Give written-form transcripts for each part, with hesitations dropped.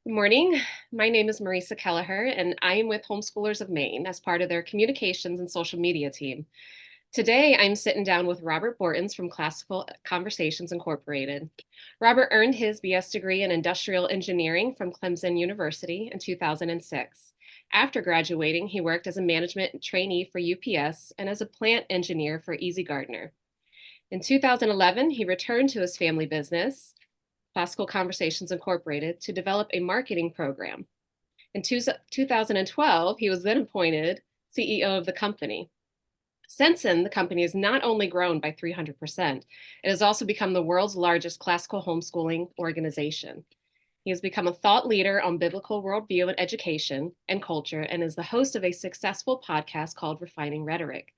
Good morning. My name is Marisa Kelleher, and I am with Homeschoolers of Maine as part of their communications and social media team. Today, I'm sitting down with Robert Bortins from Classical Conversations Incorporated. Robert earned his BS degree in industrial engineering from Clemson University in 2006. After graduating, he worked as a management trainee for UPS and as a plant engineer for Easy Gardener. In 2011, he returned to his family business, Classical Conversations Incorporated, to develop a marketing program. In 2012, he was then appointed CEO of the company. Since then, the company has not only grown by 300%, it has also become the world's largest classical homeschooling organization. He has become a thought leader on biblical worldview and education and culture and is the host of a successful podcast called Refining Rhetoric.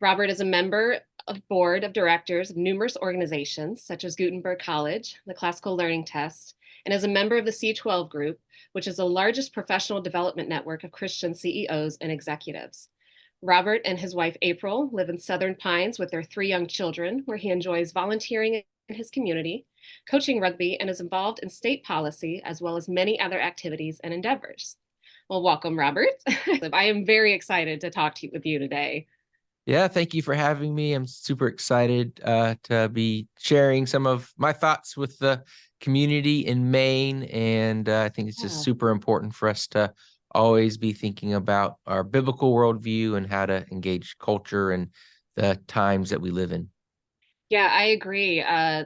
Robert is a member of board of directors of numerous organizations such as Gutenberg College, the Classical Learning Test, and is a member of the C12 Group, which is the largest professional development network of Christian CEOs and executives. Robert and his wife April live in Southern Pines with their 3 young children, where he enjoys volunteering in his community, coaching rugby, and is involved in state policy as well as many other activities and endeavors. Well, welcome, Robert. I am very excited to talk with you today. Yeah, thank you for having me. I'm super excited to be sharing some of my thoughts with the community in Maine. And I think it's just Yeah. super important for us to always be thinking about our biblical worldview and how to engage culture and the times that we live in. Yeah, I agree. I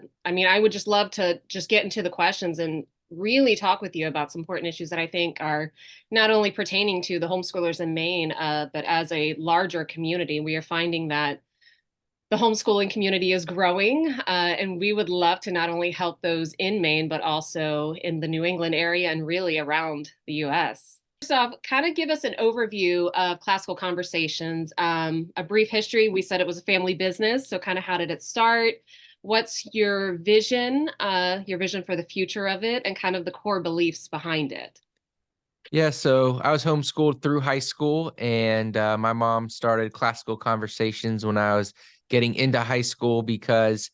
would just love to just get into the questions and really talk with you about some important issues that I think are not only pertaining to the homeschoolers in Maine, but as a larger community. We are finding that the homeschooling community is growing, and we would love to not only help those in Maine, but also in the New England area and really around the US. First off, kind of give us an overview of Classical Conversations, a brief history. We said it was a family business, so kind of how did it start? What's your vision for the future of it, and kind of the core beliefs behind it? Yeah, so I was homeschooled through high school, and my mom started Classical Conversations when I was getting into high school because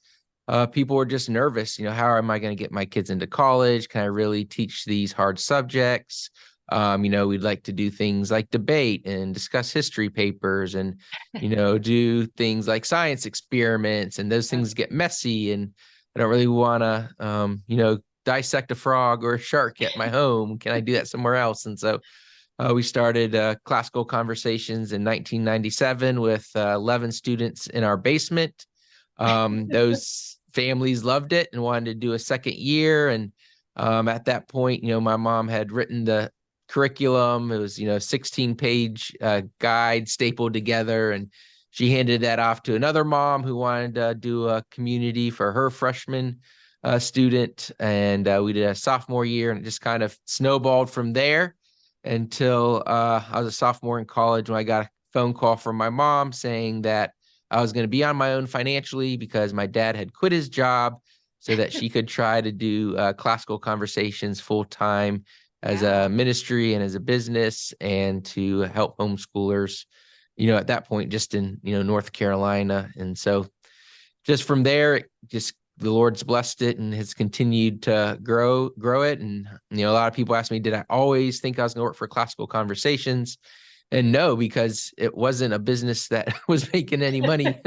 people were just nervous. How am I going to get my kids into college? Can I really teach these hard subjects? We'd like to do things like debate and discuss history papers and, do things like science experiments, and those things get messy. And I don't really want to, dissect a frog or a shark at my home. Can I do that somewhere else? And so we started Classical Conversations in 1997 with 11 students in our basement. Those families loved it and wanted to do a second year. And at that point, my mom had written the curriculum. It was, 16-page guide stapled together. And she handed that off to another mom who wanted to do a community for her freshman student. And we did a sophomore year, and it just kind of snowballed from there until I was a sophomore in college when I got a phone call from my mom saying that I was going to be on my own financially because my dad had quit his job so that she could try to do Classical Conversations full time as a Wow. ministry and as a business, and to help homeschoolers, at that point, just in, North Carolina. And so just from there, just the Lord's blessed it and has continued to grow it. And, a lot of people ask me, did I always think I was going to work for Classical Conversations? And no, because it wasn't a business that was making any money.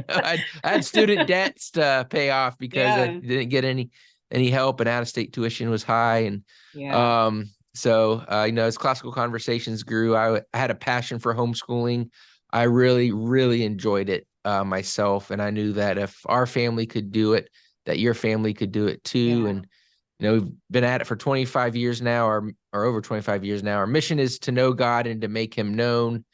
I had student debts to pay off because I Yeah. didn't get any help, and out-of-state tuition was high. And Yeah. so as Classical Conversations grew, I had a passion for homeschooling. I really, really enjoyed it myself, and I knew that if our family could do it, that your family could do it too. Yeah. And we've been at it for 25 years now, or over 25 years now. Our mission is to know God and to make him known.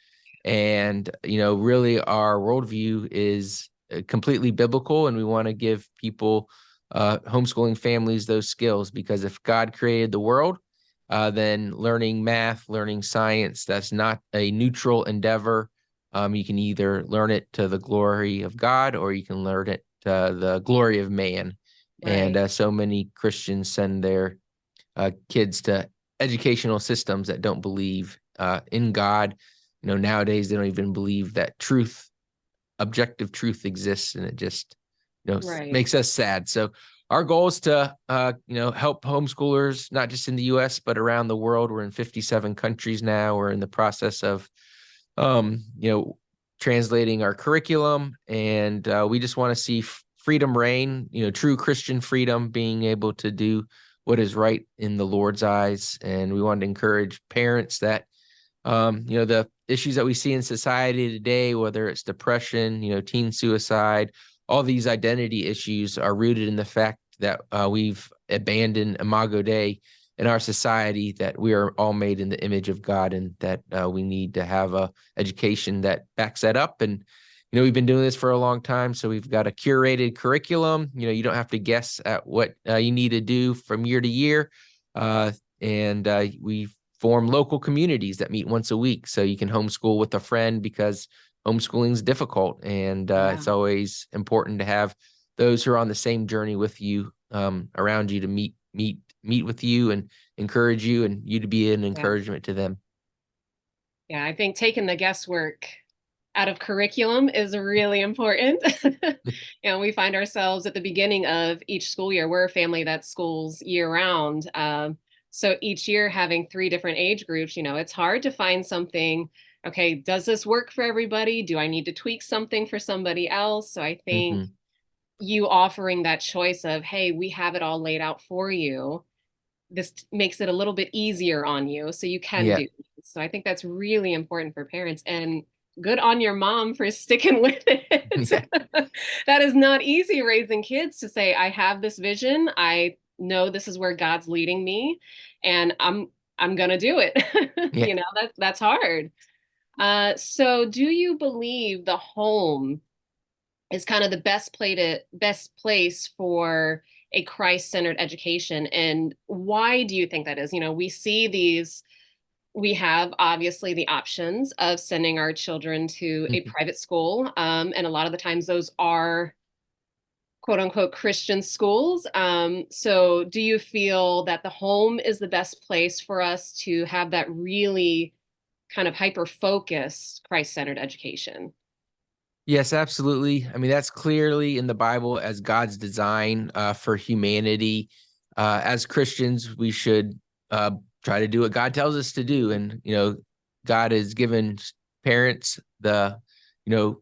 And, really our worldview is completely biblical, and we want to give people, homeschooling families, those skills, because if God created the world, then learning math, learning science, that's not a neutral endeavor. You can either learn it to the glory of God, or you can learn it to the glory of man. And Right. so many Christians send their kids to educational systems that don't believe in God. Nowadays they don't even believe that objective truth exists, and it just, Right. makes us sad. So our goal is to help homeschoolers not just in the US but around the world. We're in 57 countries now. We're in the process of you know translating our curriculum, and we just want to see freedom reign, true Christian freedom, being able to do what is right in the Lord's eyes. And we want to encourage parents that the issues that we see in society today, whether it's depression, teen suicide, all these identity issues are rooted in the fact that we've abandoned Imago Dei in our society, that we are all made in the image of God, and that we need to have a education that backs that up. And we've been doing this for a long time, so we've got a curated curriculum. You don't have to guess at what you need to do from year to year, and we form local communities that meet once a week, so you can homeschool with a friend, because homeschooling is difficult, and Yeah. it's always important to have those who are on the same journey with you around you to meet with you and encourage you, and you to be an Yeah. encouragement to them. Yeah. I think taking the guesswork out of curriculum is really important. We find ourselves at the beginning of each school year. We're a family that schools year round. So each year having three different age groups, it's hard to find something. Okay, does this work for everybody? Do I need to tweak something for somebody else? So I think Hmm. you offering that choice of, hey, we have it all laid out for you. This makes it a little bit easier on you so you can Yeah. do this. So I think that's really important for parents, and good on your mom for sticking with it. Yeah. That is not easy, raising kids, to say I have this vision, I know this is where God's leading me, and I'm going to do it. Yeah. That's hard. So do you believe the home is kind of the best place for a Christ-centered education? And why do you think that is? We have obviously the options of sending our children to a private school. And a lot of the times those are quote unquote Christian schools. So do you feel that the home is the best place for us to have that really kind of hyper focused Christ-centered education? Yes, absolutely. I mean, that's clearly in the Bible as God's design for humanity. As Christians, we should uh, try to do what God tells us to do. And, God has given parents the,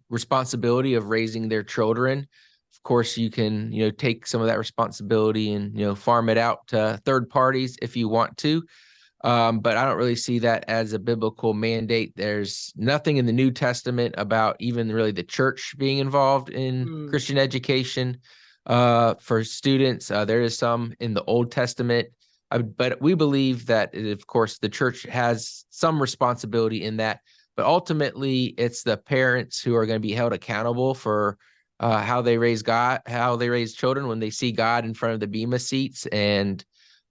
responsibility of raising their children. Of course, you can, take some of that responsibility and, farm it out to third parties if you want to. But I don't really see that as a biblical mandate. There's nothing in the New Testament about even really the church being involved in Mm, Christian education for students. There is some in the Old Testament, but we believe that, of course, the church has some responsibility in that. But ultimately, it's the parents who are going to be held accountable for how they raise children when they see God in front of the bema seats. And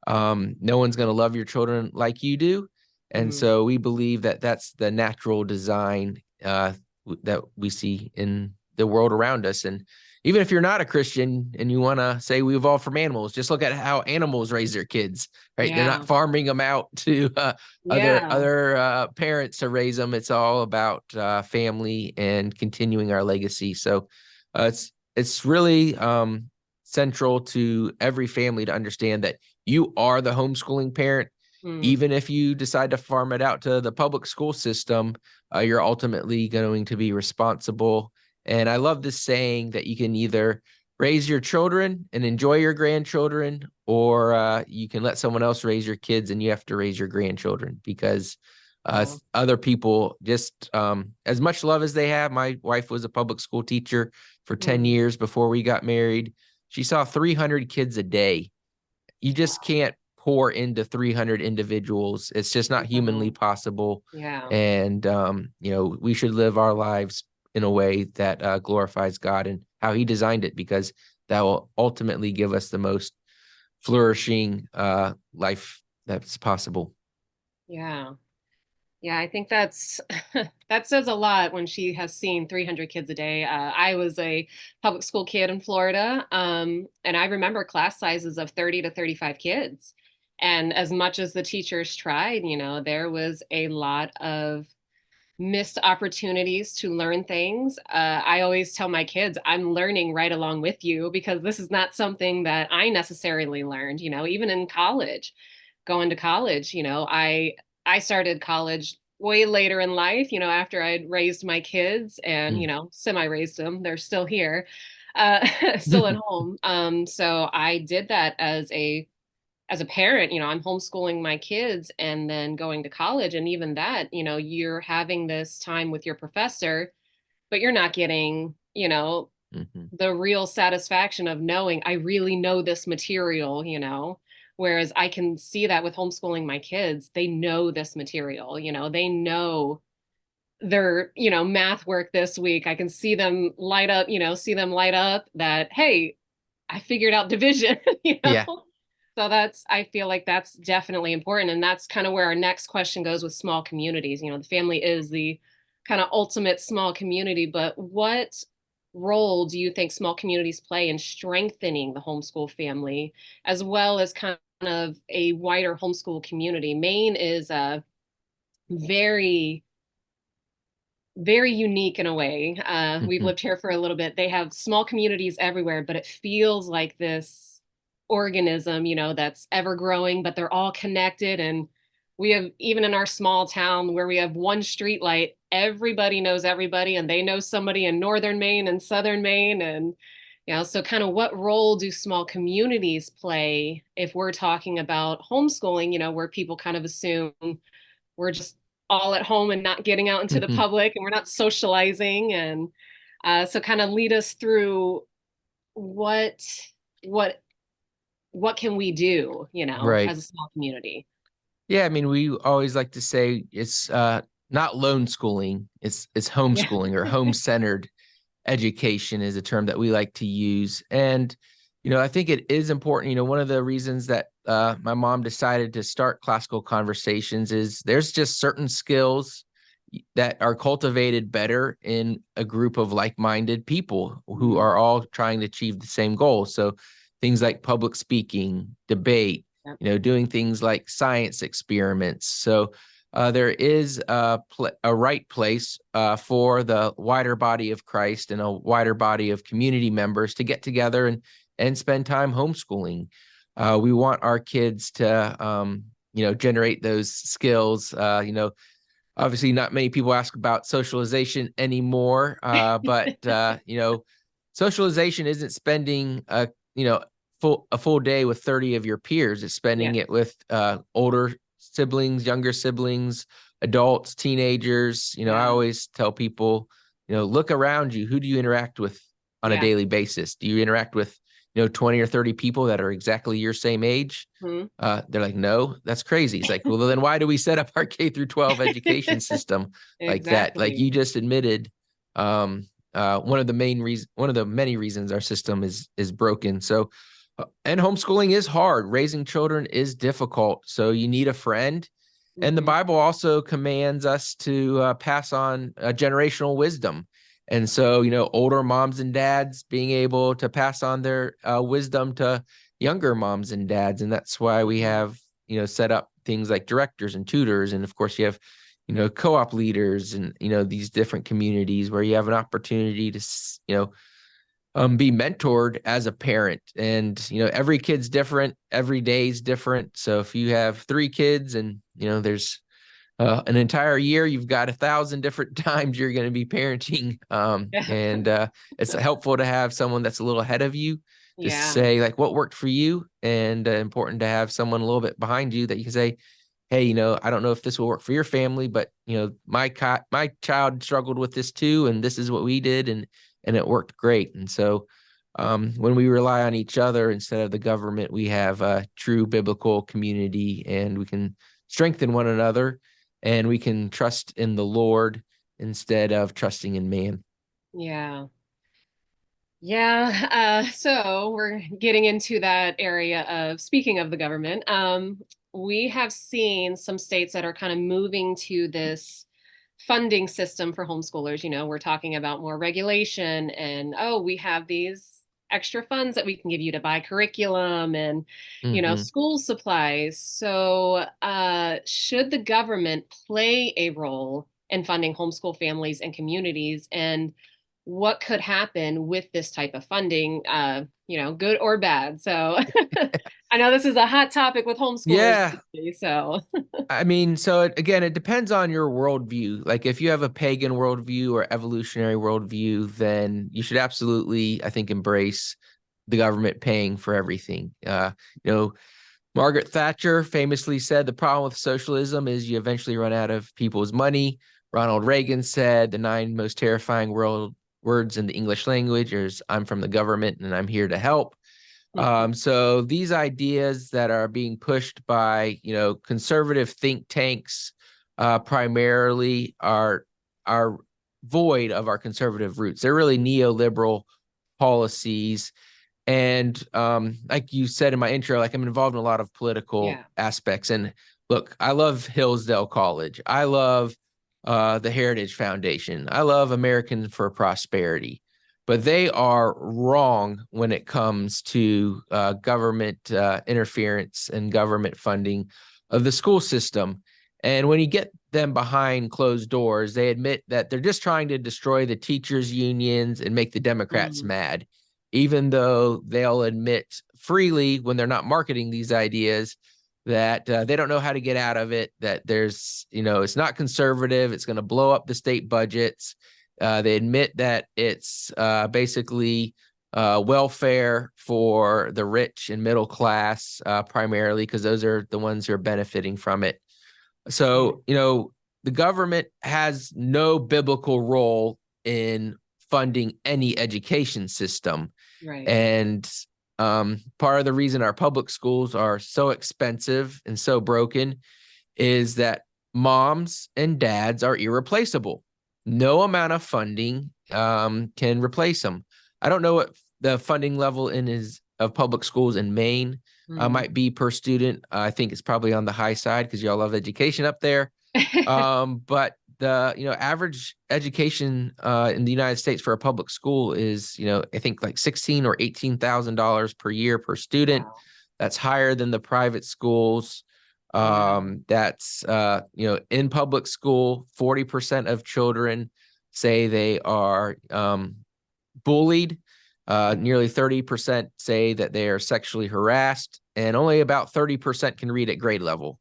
no one's going to love your children like you do. And mm, so we believe that that's the natural design that we see in the world around us. And even if you're not a Christian and you want to say we evolved from animals, just look at how animals raise their kids, right? They're not yeah. farming them out to other Yeah. other parents to raise them. It's all about family and continuing our legacy. So it's really central to every family to understand that you are the homeschooling parent. Mm, Even if you decide to farm it out to the public school system, you're ultimately going to be responsible. And I love this saying that you can either raise your children and enjoy your grandchildren, or you can let someone else raise your kids and you have to raise your grandchildren, because wow. other people just, as much love as they have. My wife was a public school teacher for 10 Mm, years before we got married. She saw 300 kids a day. You just can't pour into 300 individuals. It's just not humanly no. possible. Yeah. And, we should live our lives in a way that glorifies God and how he designed it, because that will ultimately give us the most flourishing life that's possible. Yeah. Yeah, I think that's that says a lot when she has seen 300 kids a day. I was a public school kid in Florida, and I remember class sizes of 30 to 35 kids. And as much as the teachers tried, there was a lot of missed opportunities to learn things. I always tell my kids, I'm learning right along with you because this is not something that I necessarily learned, even in college, going to college, I started college way later in life, after I'd raised my kids and, Mm. semi raised them. They're still here, still at home. So I did that as a parent, I'm homeschooling my kids and then going to college. And even that, you're having this time with your professor, but you're not getting, Mhm. the real satisfaction of knowing I really know this material, Whereas I can see that with homeschooling my kids, they know this material, they know their, math work this week. I can see them light up, see them light up that, hey, I figured out division, Yeah. So I feel like that's definitely important. And that's kind of where our next question goes with small communities. The family is the kind of ultimate small community, but what role do you think small communities play in strengthening the homeschool family as well as kind of a wider homeschool community? Maine is a very very unique in a way. We've Mhm. lived here for a little bit. They have small communities everywhere, but it feels like this organism, that's ever growing, but they're all connected. And we have, even in our small town where we have one street light, everybody knows everybody and they know somebody in northern Maine and southern Maine. And, so kind of what role do small communities play if we're talking about homeschooling, where people kind of assume we're just all at home and not getting out into the Mhm. public and we're not socializing and so kind of lead us through what what what can we do Right. as a small community. Yeah, I mean, we always like to say it's not lone schooling, it's Yeah. homeschooling or home-centered education is a term that we like to use. And, I think it is important. One of the reasons that my mom decided to start classical conversations is there's just certain skills that are cultivated better in a group of like-minded people who Mhm. are all trying to achieve the same goal. So things like public speaking, debate, Yep. doing things like science experiments. So there is a right place for the wider body of Christ and a wider body of community members to get together and spend time homeschooling. We want our kids to, generate those skills. Obviously, not many people ask about socialization anymore, but socialization isn't spending a full day with 30 of your peers. It's spending it Yes. with older siblings, younger siblings, adults, teenagers. I Yeah. always tell people, look around you. Who do you interact with on a Yeah. daily basis? Do you interact with 20 or 30 people that are exactly your same age? Mhm. They're like, no, that's crazy. It's like, well, then why do we set up our K through 12 education system like that? Like Exactly. you just admitted, one of the many reasons our system is broken. So, and homeschooling is hard. Raising children is difficult. So you need a friend. And the Hmm. Bible also commands us to pass on generational wisdom. And so, older moms and dads being able to pass on their wisdom to younger moms and dads. And that's why we Hmm. have, set up things like directors and tutors. And of course, you have, co-op leaders and, these different communities where you have an opportunity to, be mentored as a parent. And, every kid's different, every day's different. So if you have 3 kids and, there's an entire year, you've got 1,000 different times you're going to be parenting. Yeah. And it's helpful to have someone that's a little ahead of you to Yeah. say like what worked for you, and important to have someone a little bit behind you that you can say, hey, I don't know if this will work for your family, but my child struggled with this too, and this is what we did, and it worked great. And so when we rely on each other instead of the government, we have a true biblical community, and we can strengthen one another, and we can trust in the Lord instead of trusting in man. Yeah. Yeah, so we're getting into that area of speaking of the government. We have seen some states that are kind of moving to this funding system for homeschoolers. We're talking about more regulation and, oh, we have these extra funds that we can give you to buy curriculum and, Hmm. school supplies. So, should the government play a role in funding homeschool families and communities, and what could happen with this type of funding, good or bad. So I know this is a hot topic with homeschoolers Yeah. lately, so I mean, so again, it depends on your worldview. Like if you have a pagan worldview or evolutionary worldview, then you should absolutely, I think, embrace the government paying for everything. You know, Margaret Thatcher famously said the problem with socialism is you eventually run out of people's money. Ronald Reagan said the 9 most terrifying words in the English language is I'm from the government and I'm here to help. So these ideas that are being pushed by, conservative think tanks, primarily are void of our conservative roots. They're really neoliberal policies. And like you said in my intro, like I'm involved in a lot of political yeah. aspects. And look, I love Hillsdale College. I love the Heritage Foundation. I love American for Prosperity, but they are wrong when it comes to government interference and government funding of the school system. And when you get them behind closed doors, they admit that they're just trying to destroy the teachers' unions and make the Democrats Mm, mad, even though they'll admit freely when they're not marketing these ideas that they don't know how to get out of it, that there's, it's not conservative, it's going to blow up the state budgets. They admit that it's basically welfare for the rich and middle class, primarily, because those are the ones who are benefiting from it. right. So, the government has no biblical role in funding any education system. Right. And part of the reason our public schools are so expensive and so broken is that moms and dads are irreplaceable. No amount of funding can replace them. I don't know what the funding level of public schools in Maine Mm. might be per student. I think it's probably on the high side because y'all love education up there. But the average education in the United States for a public school is I think like $16,000 or $18,000 per year per student. Wow. That's higher than the private schools. Yeah. That's in public school, 40% of children say they are bullied. Yeah. Nearly 30% say that they are sexually harassed, and only about 30% can read at grade level.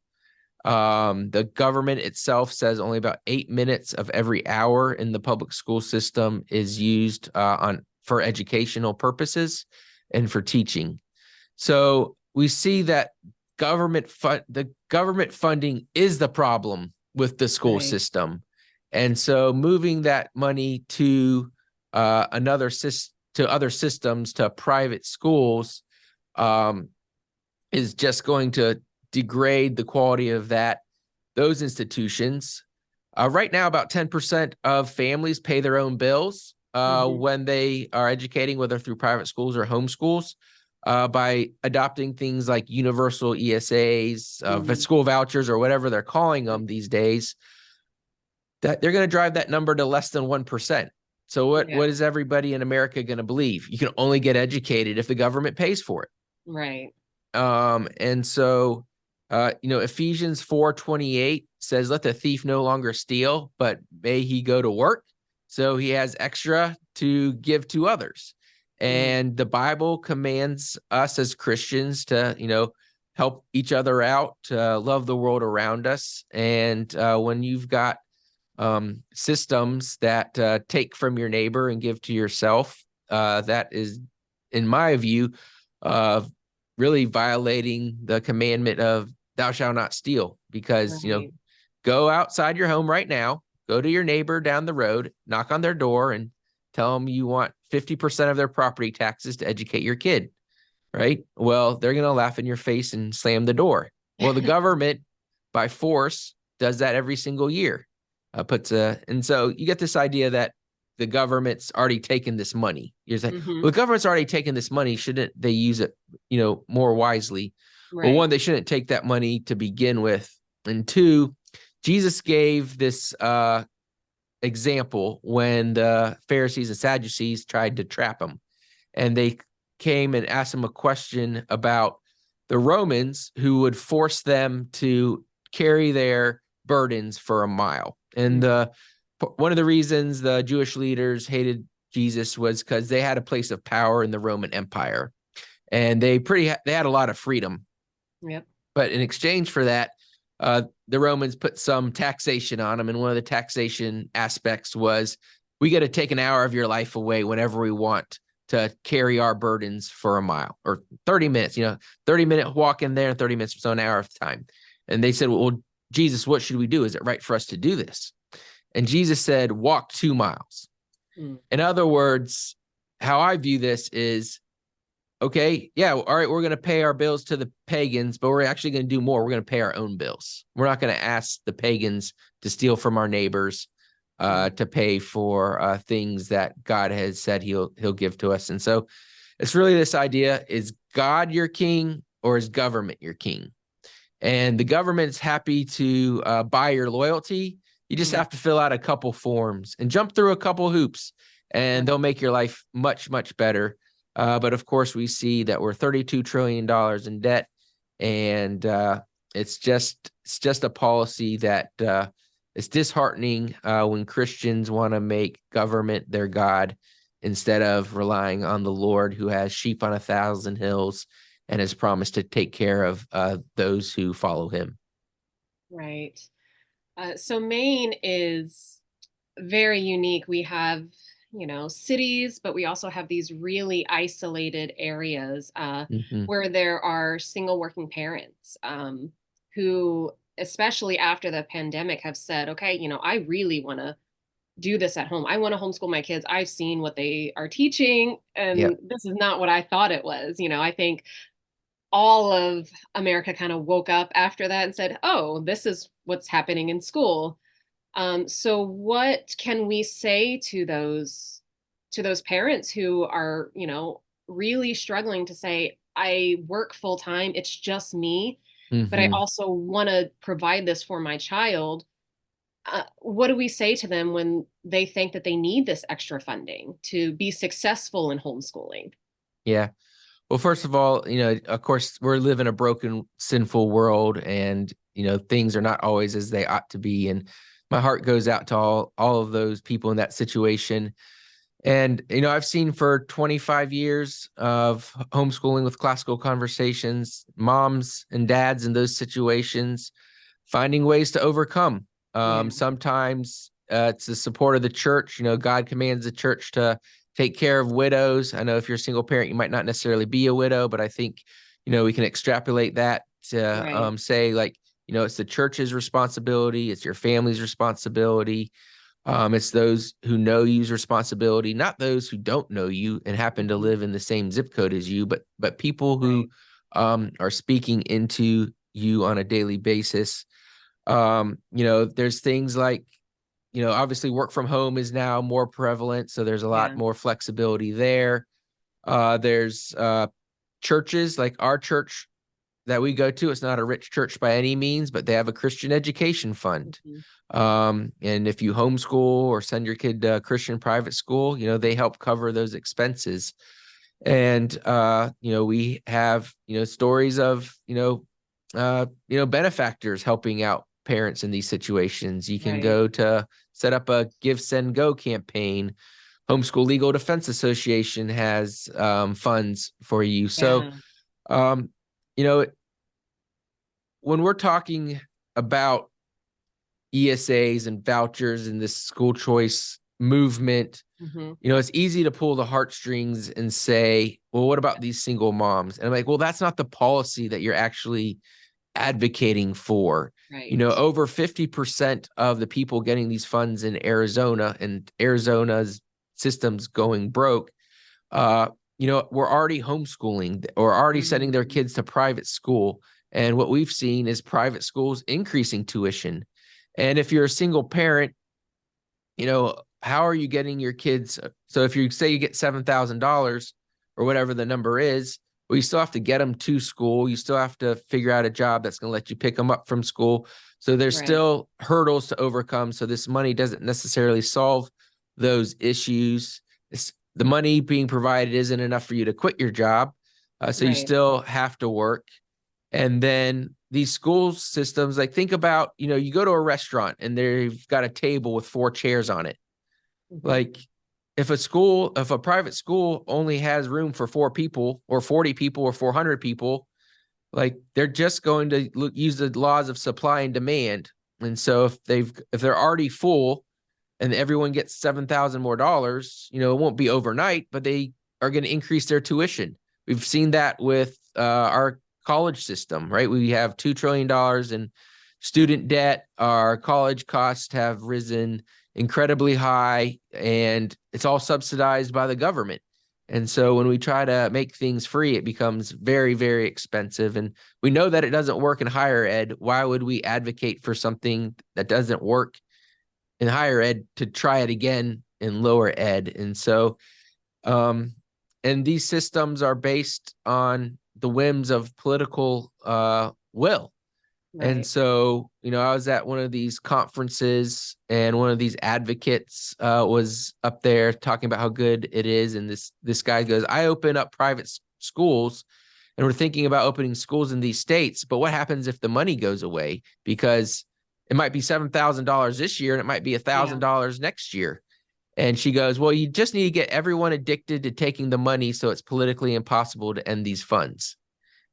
The government itself says only about 8 minutes of every hour in the public school system is used for educational purposes and for teaching. So we see that the government funding is the problem with the school Right. system, and so moving that money to other systems, to private schools, um, is just going to degrade the quality of those institutions. Right now, about 10% of families pay their own bills Hmm. when they are educating, whether through private schools or homeschools, by adopting things like universal ESAs, Mm. school vouchers, or whatever they're calling Right. them these days. That they're going to drive that number to less than 1%. So Yeah. what is everybody in America going to believe? You can only get educated if the government pays for it. Right. And so, Ephesians 4:28 says, let the thief no longer steal, but may he go to work so he has extra to give to others. Mm. And the Bible commands us as Christians to, help each other out, to love the world around us. And when you've got systems that take from your neighbor and give to yourself, that is, in my view, uh, really violating the commandment of thou shalt not steal. Because Right. go outside your home right now, go to your neighbor down the road, knock on their door, and tell them you want 50% of their property taxes to educate your kid. Right? Well, they're going to laugh in your face and slam the door. Well, the government, by force, does that every single year. And so you get this idea that the government's already taken this money. You're saying, Hmm. well, the government's already taken this money. Shouldn't they use it, more wisely? Well, Right. one, they shouldn't take that money to begin with. And two, Jesus gave this example when the Pharisees and Sadducees tried to trap him. And they came and asked him a question about the Romans who would force them to carry their burdens for a mile. And Mm. one of the reasons the Jewish leaders hated Jesus was because they had a place of power in the Roman Empire, and they had a lot of freedom. Yep. But in exchange for that, the Romans put some taxation on them, and one of the taxation aspects was we get to take an hour of your life away whenever we want to carry our burdens for a mile or 30 minutes. 30-minute walk in there and 30 minutes, so an hour of time. And they said, well, Jesus, what should we do? Is it right for us to do this? And Jesus said, walk 2 miles. Mm. In other words, how I view this is, okay, yeah, all right, we're going to pay our bills to the pagans, but we're actually going to do more. We're going to pay our own bills. We're not going to ask the pagans to steal from our neighbors to pay for things that God has said he'll give to us. And so it's really this idea: is God your king or is government your king? And the government's happy to buy your loyalty. You just Yeah. have to fill out a couple forms and jump through a couple hoops, and Right. they'll make your life much, much better. But of course, we see that we're $32 trillion in debt, and it's just a policy that is disheartening when Christians want to make government their God instead of relying on the Lord, who has sheep on 1,000 hills and has promised to take care of those who follow him. Right. So Maine is very unique. We have, cities, but we also have these really isolated areas Mm-hmm. where there are single working parents who, especially after the pandemic, have said, okay, I really want to do this at home. I want to homeschool my kids. I've seen what they are teaching, Yep. and this is not what I thought it was. I think all of America kind of woke up after that and said, oh, this is what's happening in school. So what can we say to those parents who are, really struggling to say, I work full time, it's just me, but I Mm-hmm. also want to provide this for my child. What do we say to them when they think that they need this extra funding to be successful in homeschooling? Yeah. Well, first of all, of course, we're living a broken, sinful world, and things are not always as they ought to be. And my heart goes out to all of those people in that situation. And I've seen for 25 years of homeschooling with classical conversations, moms and dads in those situations finding ways to overcome. Yeah, Sometimes it's the support of the church. God commands the church to take care of widows. I know if you're a single parent, you might not necessarily be a widow, but I think, we can extrapolate that to right. say, like, it's the church's responsibility, it's your family's responsibility. It's those who know you's responsibility, not those who don't know you and happen to Mhm. live in the same zip code as you, but people Right. who are speaking into you on a daily basis. There's things like, obviously work from home is now more prevalent, so there's a lot Yeah. more flexibility there. There's churches like our church that we go to. It's not a rich church by any means, but they have a Christian education fund. Mhm. And if you homeschool or send your kid to a Christian private school, they help cover those expenses. And we have stories of benefactors helping out parents in these situations. You can Right. go to set up a Give Send Go campaign. Homeschool Legal Defense Association has funds for you. So Yeah. um, you know when we're talking about ESAs and vouchers and this school choice movement, Hmm. it's easy to pull the heartstrings and say, well, what about these single moms? And I'm like, well, that's not the policy that you're actually advocating for. Right. Over 50% of the people getting these funds in Arizona, and Arizona's system's going broke, uh, we're already homeschooling or already sending their Mhm. kids to private school. And what we've seen is private schools increasing tuition. And if you're a single parent, how are you getting your kids? So if you say you get $7,000 or whatever the number is, well, you still have to get them to school. You still have to figure out a job that's going to let you pick them up from school. So there's Right. still hurdles to overcome. So this money doesn't necessarily solve those issues. The money being provided isn't enough for you to quit your job. So you Right. still have to work. And then these school systems, like think about, you go to a restaurant and they've got a table with 4 chairs on it. Mhm. Like if a private school only has room for 4 people or 40 people or 400 people, like they're just going to use the laws of supply and demand. And so if they're already full and everyone gets $7,000 more, it won't be overnight, but they are going to increase their tuition. We've seen that with our college system, right? We have $2 trillion in student debt. Our college costs have risen incredibly high, and it's all subsidized by the government. And so when we try to make things free, it becomes very, very expensive. And we know that it doesn't work in higher ed. Why would we advocate for something that doesn't work in higher ed to try it again in lower ed? And so, um, and these systems are based on the whims of political will. And Right. so, I was at one of these conferences and one of these advocates was up there talking about how good it is. And this guy goes, I open up private schools and we're thinking about opening schools in these states. But what happens if the money goes away? Because it might be $7,000 this year and it might be Yeah. $1,000 next year. And she goes, well, you just need to get everyone addicted to taking the money so it's politically impossible to end these funds.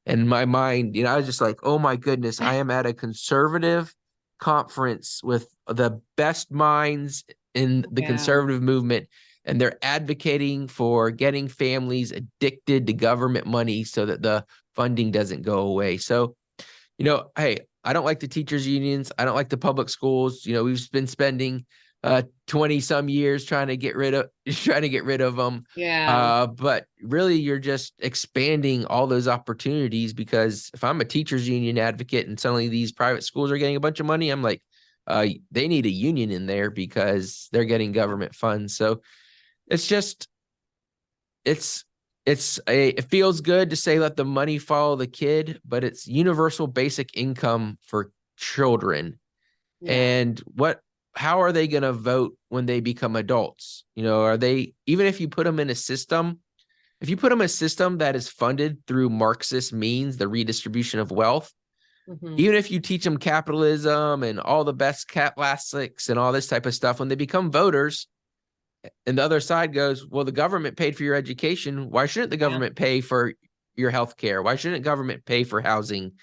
And in my mind, I was just like, oh my goodness, I am at a conservative conference with the best minds in the Yeah. conservative movement. And they're advocating for getting families addicted to government money so that the funding doesn't go away. So, hey, I don't like the teachers unions. I don't like the public schools. We've been spending 20 some years trying to get rid of them. Yeah. But really you're just expanding all those opportunities, because if I'm a teachers union advocate and suddenly these private schools are getting a bunch of money, I'm like, they need a union in there because they're getting government funds. So it's just it's it feels good to say let the money follow the kid, but it's universal basic income for children. Yeah. And how are they going to vote when they become adults? Are they, even if you put them in a system, if you put them in a system that is funded through Marxist means, the redistribution of wealth, Hmm. even if you teach them capitalism and all the best classics and all this type of stuff, when they become voters, and the other side goes, well, the government paid for your education. Why shouldn't the Yeah. government pay for your health care? Why shouldn't government pay for housing?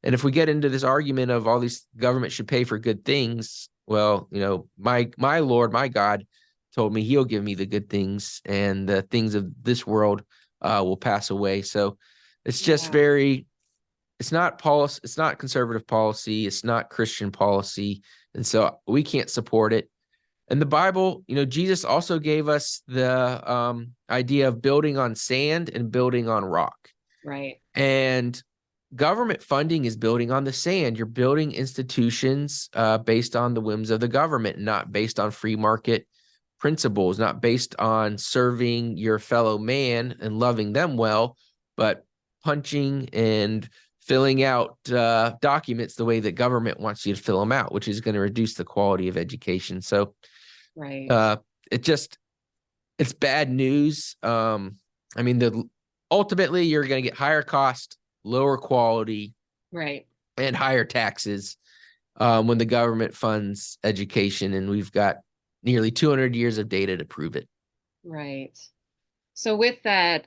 And if we get into this argument of all these government should pay for good things, well, my Lord, my God told me he'll give me the good things, and the things of this world will pass away. So it's just Yeah. it's not policy, it's not conservative policy, it's not Christian policy. And so we can't support it. And the Bible, Jesus also gave us the idea of building on sand and building on rock. Right. And government funding is building on the sand. You're building institutions based on the whims of the government, not based on free market principles, not based on serving your fellow man and loving them well, but punching and filling out documents the way that government wants you to fill them out, which is going to reduce the quality of education. So Right. uh, it just it's bad news. I mean, ultimately you're going to get higher cost, lower quality, Right. and higher taxes when the government funds education, and we've got nearly 200 years of data to prove it. Right. So with that,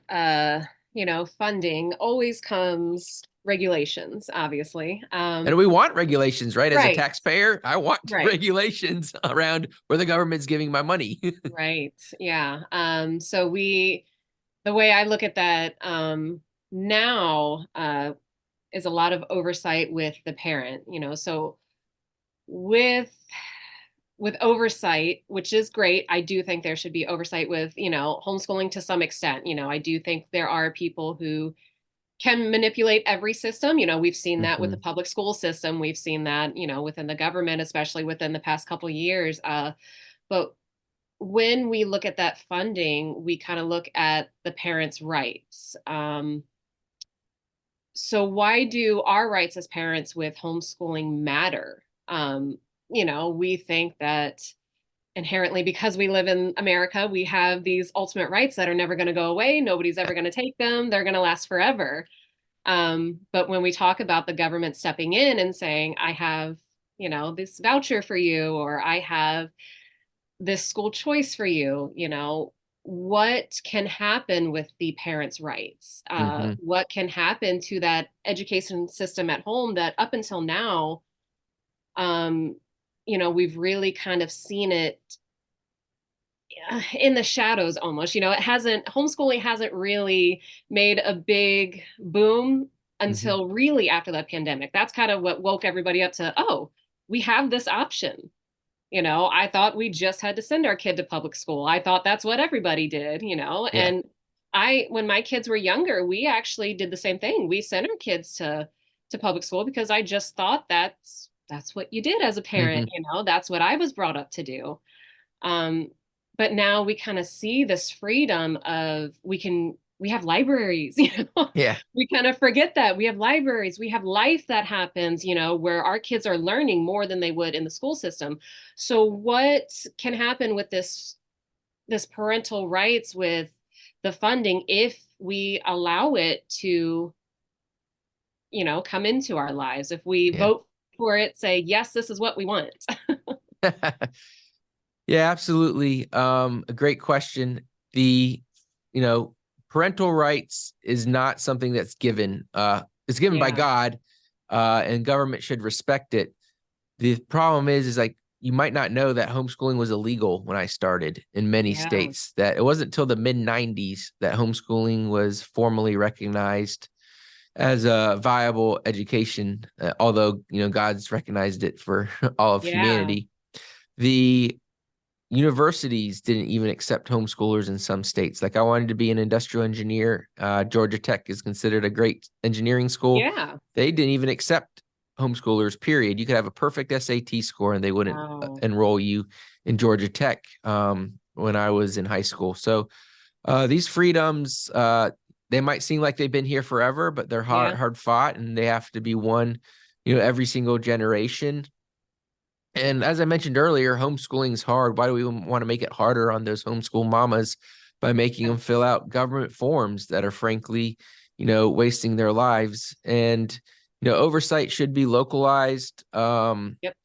funding always comes regulations, obviously. And we want regulations, right? As a Right. taxpayer, I want Right. regulations around where the government's giving my money. Right. Yeah. The way I look at that, now, is a lot of oversight with the parent, so with oversight, which is great. I do think there should be oversight with, homeschooling to some extent. I do think there are people who can manipulate every system. We've seen that with the Mhm. public school system. We've seen that, within the government, especially within the past couple of years. But when we look at that funding, we kind of look at the parents' rights. So why do our rights as parents with homeschooling matter? We think that inherently, because we live in America, we have these ultimate rights that are never going to go away. Nobody's ever going to take them. They're going to last forever. But when we talk about the government stepping in and saying, I have, this voucher for you, or I have this school choice for you, what can happen with the parents' rights? Hmm. What can happen to that education system at home that up until now, um, we've really kind of seen it in the shadows almost. Homeschooling hasn't really made a big boom Hmm. until really after the pandemic. That's kind of what woke everybody up to, oh, we have this option. I thought we just had to send our kid to public school. I thought that's what everybody did, Yeah. and when my kids were younger, we actually did the same thing. We sent our kids to public school because I just thought that's what you did as a parent, Hmm. that's what I was brought up to do. Um, but now we kind of see this freedom of we have libraries, Yeah. we kind of forget that we have libraries, we have life that happens, where our kids are learning more than they would in the school system. So what can happen with this parental rights with the funding if we allow it to, come into our lives, if we Yeah. vote for it, say, yes, this is what we want. Yeah, absolutely. A great question. The, you know, parental rights is not something that's given. It's given by Yeah, God, and government should respect it. The problem is like you might not know that homeschooling was illegal when I started in many yeah, states. That it wasn't until the mid '90s that homeschooling was formally recognized as a viable education. Although God's recognized it for all of yeah, humanity. The universities didn't even accept homeschoolers in some states. Like I wanted to be an industrial engineer. Georgia Tech is considered a great engineering school. yeah. They didn't even accept homeschoolers, period. You could have a perfect SAT score and they wouldn't Wow. enroll you in Georgia Tech when I was in high school. So these freedoms, they might seem like they've been here forever, but they're Yeah. hard fought and they have to be won, every single generation. And as I mentioned earlier, homeschooling is hard. Why do we want to make it harder on those homeschool mamas by making Yeah. them fill out government forms that are frankly, wasting their lives? And, oversight should be localized Yep.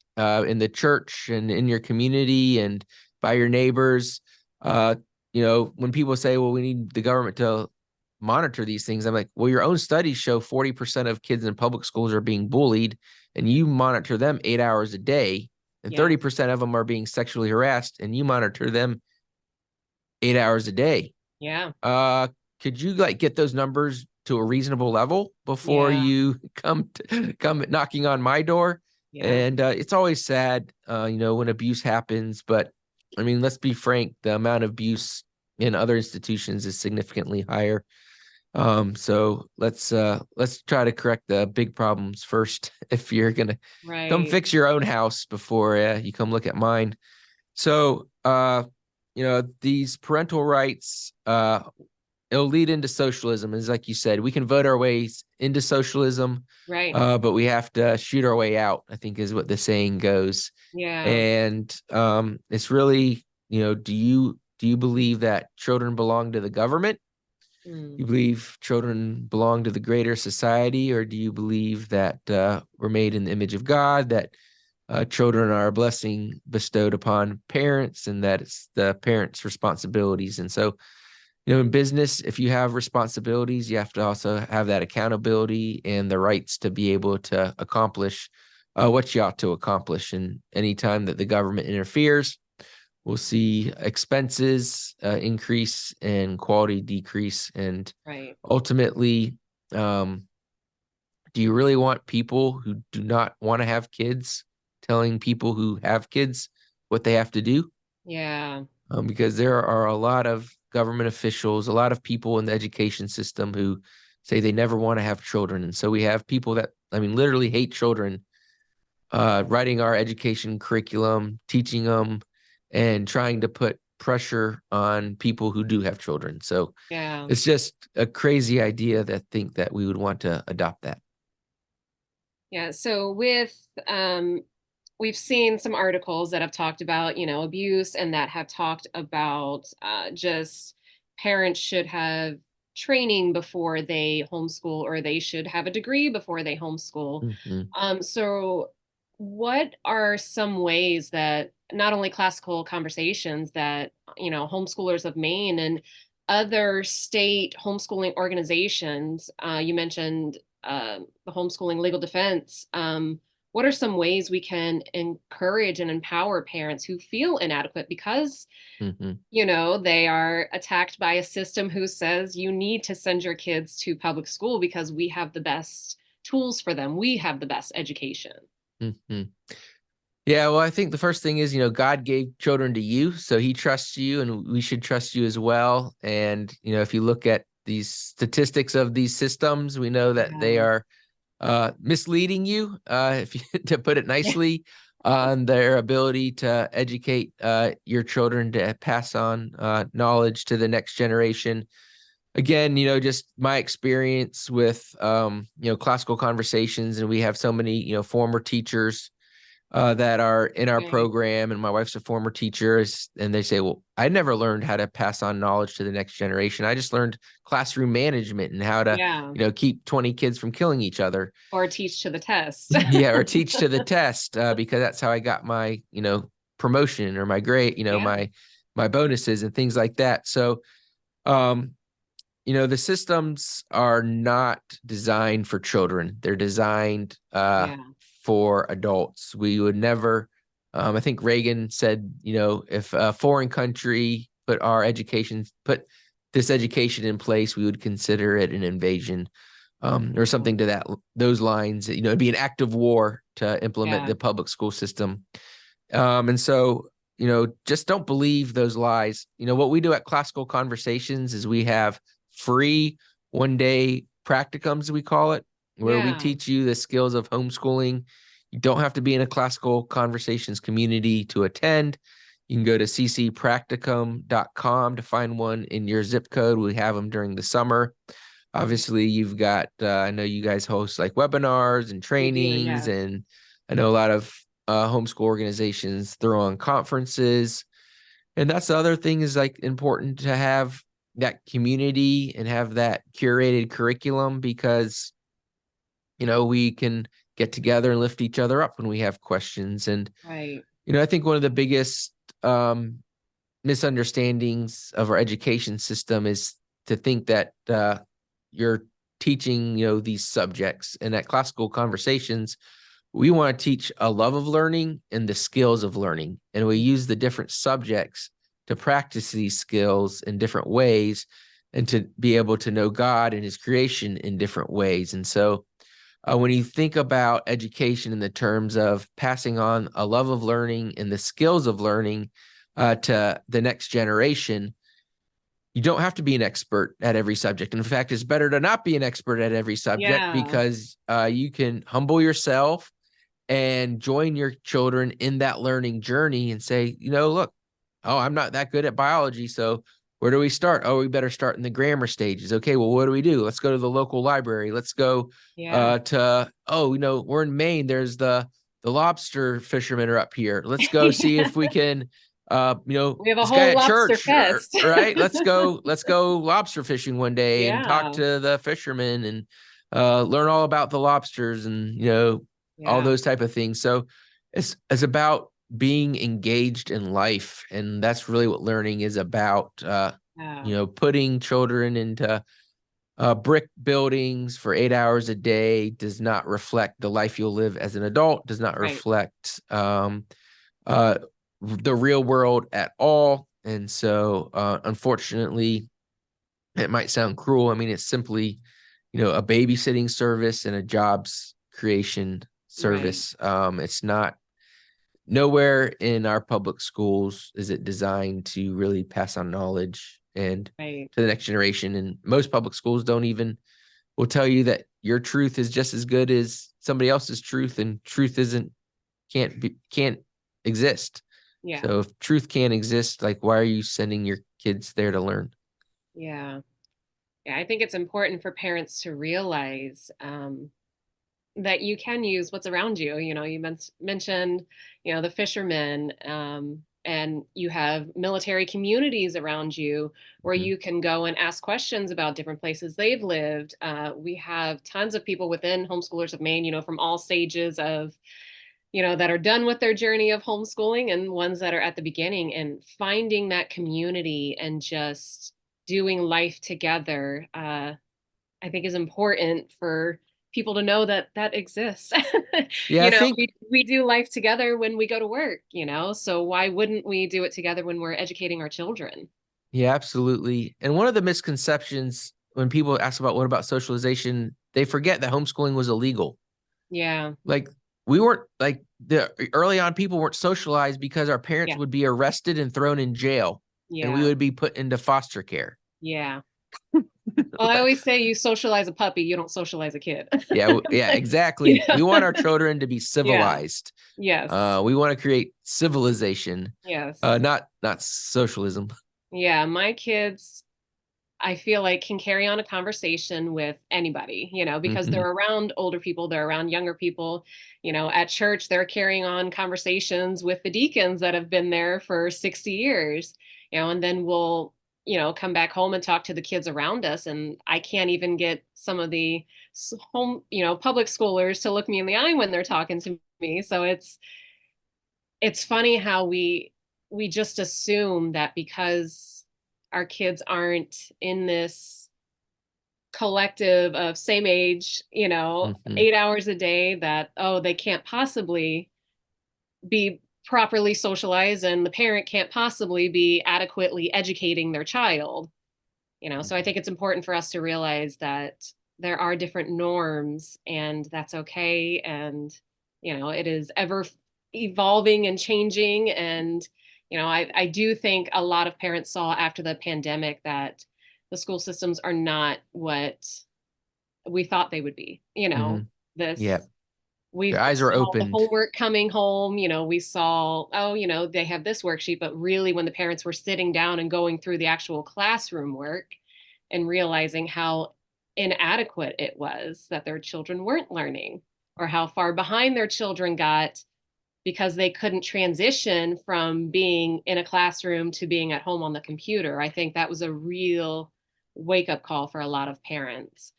in the church and in your community and by your neighbors. Uh, when people say, well, we need the government to monitor these things, I'm like, well, your own studies show 40% of kids in public schools are being bullied and you monitor them 8 hours a day and Yeah. 30% of them are being sexually harassed and you monitor them 8 hours a day. Yeah. uh could you like get those numbers to a reasonable level before Yeah. you come knocking on my door? Yeah. And it's always sad when abuse happens, but I mean, let's be frank, the amount of abuse in other institutions is significantly higher. So let's try to correct the big problems first. If you're gonna come Right. fix your own house before you come look at mine. So these parental rights, it'll lead into socialism. Is like you said, we can vote our ways into socialism, Right. but we have to shoot our way out, I think is what the saying goes. Yeah. And it's really, do you believe that children belong to the government? Mm. You believe children belong to the greater society, or do you believe that we're made in the image of God, that children are a blessing bestowed upon parents, and that it's the parents' responsibilities? And so, in business, if you have responsibilities, you have to also have that accountability and the rights to be able to accomplish what you ought to accomplish. And anytime that the government interferes, we'll see expenses increase and quality decrease. And Right. ultimately, um, do you really want people who do not want to have kids telling people who have kids what they have to do? Yeah. Because there are a lot of government officials, a lot of people in the education system who say they never want to have children. And so we have people that, I mean, literally hate children, writing our education curriculum, teaching them, and trying to put pressure on people who do have children. So Yeah. it's just a crazy idea that think that we would want to adopt that. Yeah. So we've seen some articles that have talked about, abuse and that have talked about just parents should have training before they homeschool, or they should have a degree before they homeschool. Mhm. So what are some ways that not only classical conversations that, homeschoolers of Maine and other state homeschooling organizations, you mentioned the homeschooling legal defense, what are some ways we can encourage and empower parents who feel inadequate because Mhm. they are attacked by a system who says you need to send your kids to public school because we have the best tools for them. We have the best education. Mhm. Yeah, well, I think the first thing is, God gave children to you, so he trusts you and we should trust you as well. And, if you look at these statistics of these systems, we know that they Yeah. are misleading you, if you, to put it Yeah. nicely, on their ability to educate your children to pass on knowledge to the next generation. Again, just my experience with, classical conversations, and we have so many, former teachers that are in our Right. program, and my wife's a former teacher, and they say, "Well, I never learned how to pass on knowledge to the next generation. I just learned classroom management and how to, Yeah. keep 20 kids from killing each other." Or teach to the test. Yeah, or teach to the test, because that's how I got my, promotion or my grade, Yeah. my bonuses and things like that. So, um, the systems are not designed for children. They're designed Yeah. for adults. We would never, I think Reagan said, if a foreign country put this education in place, we would consider it an invasion, or Yeah. something to those lines. It'd be an act of war to implement Yeah. the public school system. And so, just don't believe those lies. What we do at Classical Conversations is we have free 1-day practicums, we call it, where we Yeah. teach you the skills of homeschooling. You don't have to be in a Classical Conversations community to attend. You can go to ccpracticum.com to find one in your zip code. We have them during the summer. Yeah. Obviously, you've got, I know you guys host like webinars and We do. trainings, Yes. and I know a lot of homeschool organizations throw on conferences. And that's the other thing, is like important to have that community and have that curated curriculum, because, we can get together and lift each other up when we have questions. And, Right. I think one of the biggest misunderstandings of our education system is to think that you're teaching, these subjects. And at Classical Conversations, we want to teach a love of learning and the skills of learning. And we use the different subjects to practice these skills in different ways, and to be able to know God and his creation in different ways. And so when you think about education in the terms of passing on a love of learning and the skills of learning to the next generation, you don't have to be an expert at every subject. In fact, it's better to not be an expert at every subject, Yeah. because you can humble yourself and join your children in that learning journey and say, look, oh, I'm not that good at biology. So where do we start? Oh, we better start in the grammar stages. Okay, well, what do we do? Let's go to the local library. Let's go Yeah. we're in Maine. There's the lobster fishermen are up here. Let's go see if we can, We have a this guy whole at lobster church, fest. right? Let's go lobster fishing one day and talk Yeah. to the fishermen and learn all about the lobsters, and all Yeah. those type of things. So it's about being engaged in life, and that's really what learning is about. Yeah. Putting children into brick buildings for 8 hours a day does not reflect the life you'll live as an adult, does not Right. reflect uh, the real world at all. And so, unfortunately, it might sound cruel. I mean, it's simply, a babysitting service and a jobs creation Right. service. It's not, nowhere in our public schools is it designed to really pass on knowledge and Right. to the next generation. And most public schools don't even will tell you that your truth is just as good as somebody else's truth, and truth can't exist. Yeah. So if truth can't exist, like, why are you sending your kids there to learn? Yeah. Yeah. I think it's important for parents to realize that you can use what's around you. You mentioned, the fishermen, and you have military communities around you where Mhm. you can go and ask questions about different places they've lived. We have tons of people within Homeschoolers of Maine, from all stages of, that are done with their journey of homeschooling and ones that are at the beginning, and finding that community and just doing life together. I think is important for people to know that that exists. Yeah, I think We do life together when we go to work, so why wouldn't we do it together when we're educating our children? yeah, absolutely. And one of the misconceptions when people ask about what about socialization, they forget that homeschooling was illegal. Yeah, Like we weren't like the early on people weren't socialized because our parents yeah, would be arrested and thrown in jail and we yeah, would be put into foster care. yeah. Well, I always say you socialize a puppy, you don't socialize a kid. Yeah, yeah, exactly. Yeah, We want our children to be yeah, civilized. yes, We want to create civilization, yes. not socialism. Yeah, my kids, I feel like, can carry on a conversation with anybody, because Hmm. they're around older people, they're around younger people. At church, they're carrying on conversations with the deacons that have been there for 60 years, and then we'll, come back home and talk to the kids around us. And I can't even get some of the home, public schoolers to look me in the eye when they're talking to me. So it's funny how we just assume that because our kids aren't in this collective of same age, Hmm. 8 hours a day, that, oh, they can't possibly be properly socialized and the parent can't possibly be adequately educating their child. So I think it's important for us to realize that there are different norms, and that's okay. And, it is ever evolving and changing. And, I do think a lot of parents saw after the pandemic that the school systems are not what we thought they would be. Hmm. Yeah, This their we eyes were saw the opened. homework coming home, we saw, oh, they have this worksheet, but really when the parents were sitting down and going through the actual classroom work and realizing how inadequate it was, that their children weren't learning, or how far behind their children got because they couldn't transition from being in a classroom to being at home on the computer. I think that was a real wake up call for a lot of parents.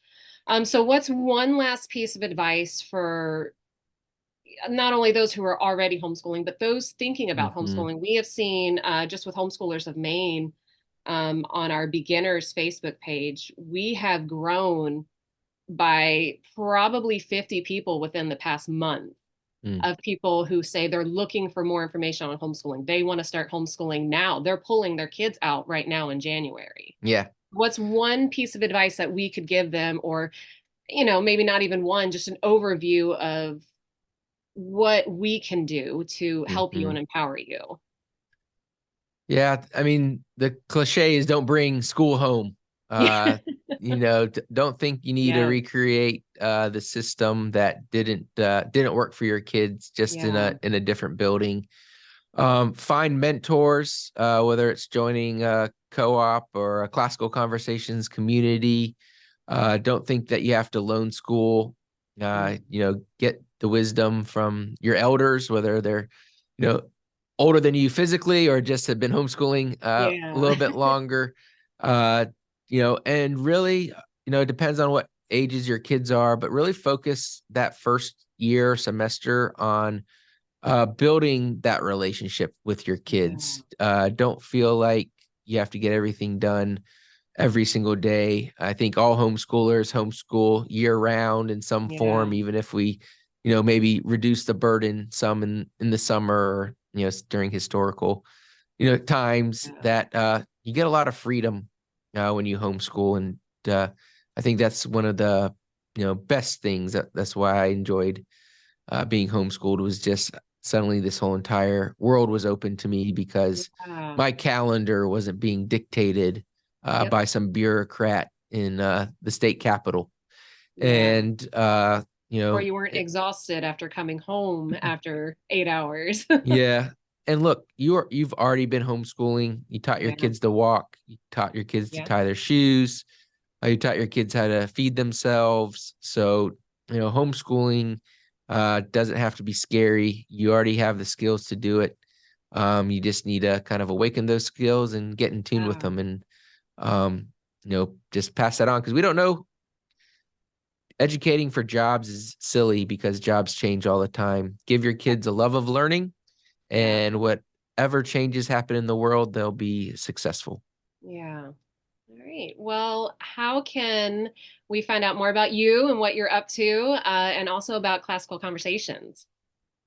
So what's one last piece of advice for not only those who are already homeschooling, but those thinking about Hmm. homeschooling? We have seen, just with Homeschoolers of Maine, on our beginners Facebook page, we have grown by probably 50 people within the past month, Mm. of people who say they're looking for more information on homeschooling. They want to start homeschooling now. They're pulling their kids out right now in January. Yeah. What's one piece of advice that we could give them, or, maybe not even one, just an overview of what we can do to help you Hmm. and empower you? Yeah, I mean, the cliche is don't bring school home. Yeah. Uh, don't think you need to Yes. recreate the system that didn't work for your kids just in Yeah. a different building. Find mentors, whether it's joining a co-op or a classical conversations community. Don't think that you have to loan school. Mm. Get the wisdom from your elders, whether they're, you know, older than you physically or just have been homeschooling a Yeah. little bit longer. Uh, and really, it depends on what ages your kids are, but really focus that first year semester on building that relationship with your Yeah. kids. Don't feel like you have to get everything done every single day. I think all homeschoolers homeschool year round in some Yeah. form, even if we, maybe reduce the burden some in the summer or, during historical, times Yeah. that you get a lot of freedom when you homeschool. And I think that's one of the, best things that's why I enjoyed being homeschooled was just suddenly this whole entire world was open to me because Yeah. my calendar wasn't being dictated Yep. by some bureaucrat in the state capitol. Yeah. And, Or you weren't exhausted after coming home after 8 hours. yeah. And look, you've already been homeschooling. You taught your Yeah. kids to walk. You taught your kids to Yeah. tie their shoes. You taught your kids how to feed themselves. So, homeschooling doesn't have to be scary. You already have the skills to do it. You just need to kind of awaken those skills and get in tune with Wow. them, and um, just pass that on, because we don't know. Educating for jobs is silly because jobs change all the time. Give your kids a love of learning, Yeah. and whatever changes happen in the world, they'll be successful. Yeah. All right. Well, how can we find out more about you and what you're up to, and also about classical conversations?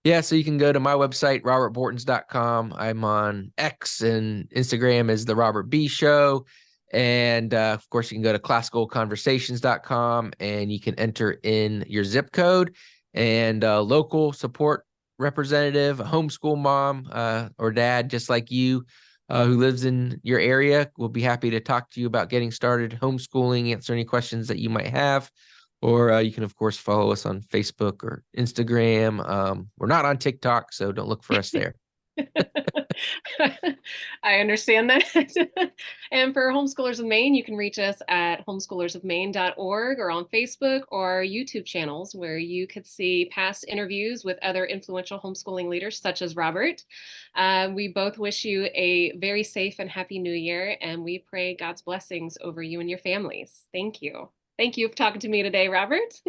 Yeah, so you can go to my website, robertbortins.com. I'm on X and Instagram as the Robert B Show. And of course, you can go to classicalconversations.com and you can enter in your zip code, and local support representative, a homeschool mom or dad, just like you, who lives in your area, will be happy to talk to you about getting started homeschooling, answer any questions that you might have. Or you can, of course, follow us on Facebook or Instagram. We're not on TikTok, so don't look for us there. I understand that. And for homeschoolers of Maine, you can reach us at homeschoolersofmaine.org or on Facebook or YouTube channels where you could see past interviews with other influential homeschooling leaders such as Robert. We both wish you a very safe and happy new year, and we pray God's blessings over you and your families. Thank you. Thank you for talking to me today, Robert.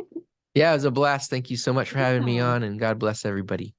Yeah, it was a blast. Thank you so much for having me Yeah. on, and God bless everybody.